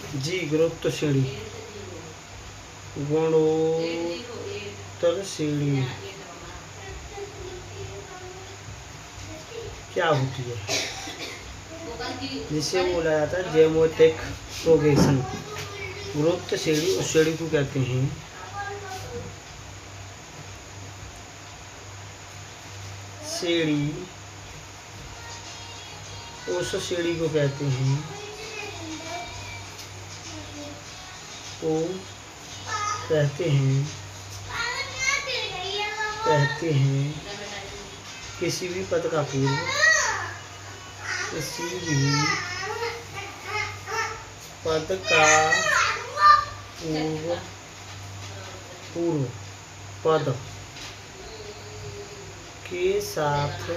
जी गुरुत्व श्रेणी, गुणोत्तर श्रेणी क्या होती है, जिसे बोला जाता है ज्योमेट्रिक प्रोग्रेशन। गुरुत्व श्रेणी उस श्रेणी को कहते हैं उस श्रेणी को कहते हैं किसी भी पद का पूर्व पद के साथ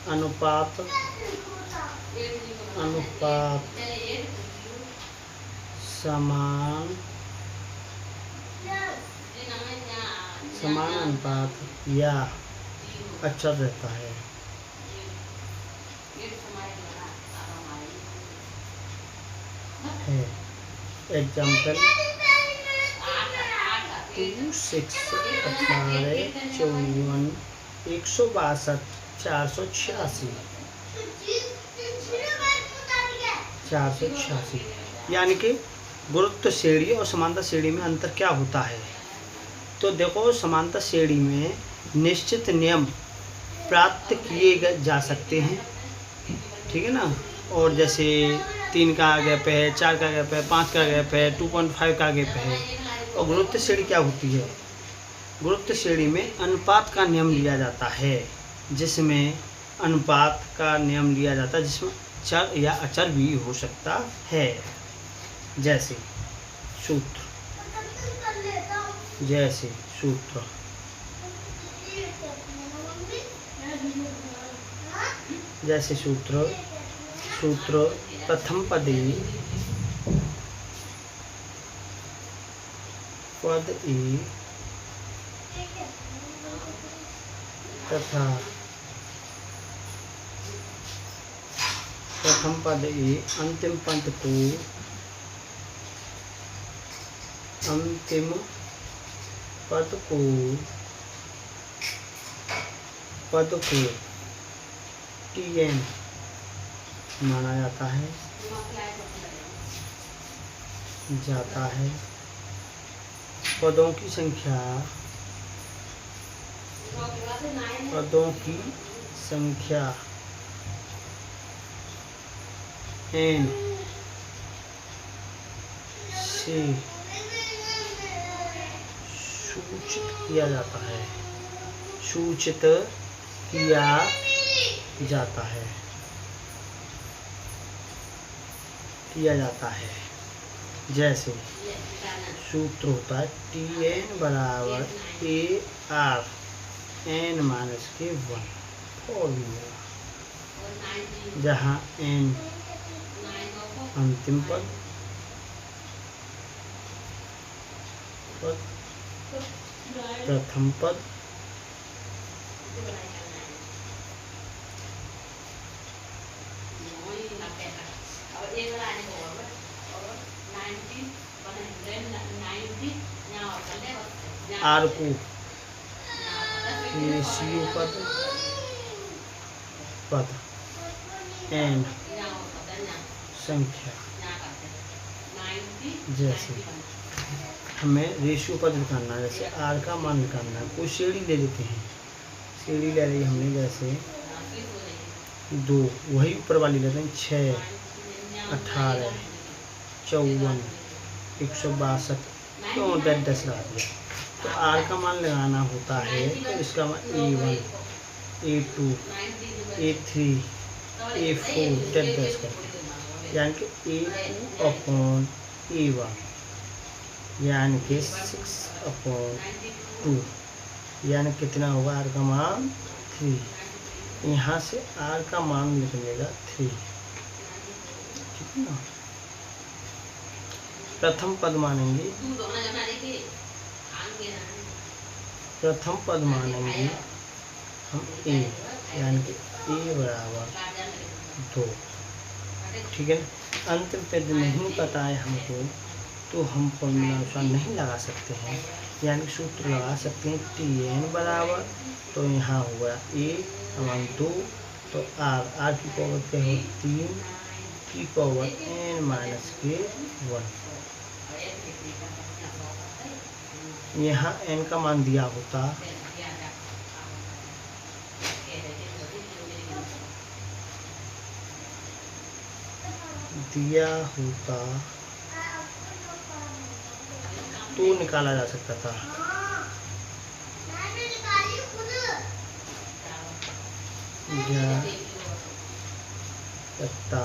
अनुपात समान अनुपात या अच्छा रहता है। एग्जाम्पल 2, 6, 18, 54, 162, 486। यानी कि गुरुत्व श्रेणी और समांतर श्रेणी में अंतर क्या होता है। तो देखो, समांतर श्रेणी में निश्चित नियम प्राप्त किए जा सकते हैं, ठीक है ना। और जैसे 3 का गैप है, 4 का गैप है, 5 का गैप है, 2.5 का गैप है। और गुरुत्व श्रेणी क्या होती है, गुरुत्व श्रेणी में अनुपात का नियम लिया जाता है, जिसमें चर या अचर भी हो सकता है। जैसे सूत्र प्रथम पद ए तथा अंतिम पद को Tn माना जाता है। पदों की संख्या n से सूचित किया जाता है। जैसे सूत्र होता है Tn बराबर AR n-1 फॉर्मूला, जहाँ n अंतिम पद, प्रथम पद, आर को रेशियो पद एंड संख्या। जैसे हमें रेशियो पद निकालना है, जैसे आर का मान निकालना है, कोई श्रेणी ले लेते हैं, श्रेणी ले रही हमने, जैसे 2, वही ऊपर वाली लेते हैं 6, 18, 54, 162, क्यों 10 रहा दिया। तो आर का मान लगाना होता है, तो इसका मान A1, A2, A3, A4 10 करते, यानी कि A2/A1 यानी कि 6/2, यानी कितना होगा, आर का मान 3। यहाँ से आर का मान निकलेगा 3, ठीक है ना। प्रथम पद मानेंगे हम A, यानी कि A बराबर 2, ठीक है। अंतिम पद नहीं पता है हमको तो हम फॉर्मूला अनुसार नहीं लगा सकते हैं, यानी सूत्र लगा सकते हैं टी एन बराबर, तो यहाँ हुआ ए समान 2, तो आर की पावर क्या हो 3 की पावर n माइनस के 1। यहाँ n का मान दिया होता तो निकाला जा सकता था। जा सकता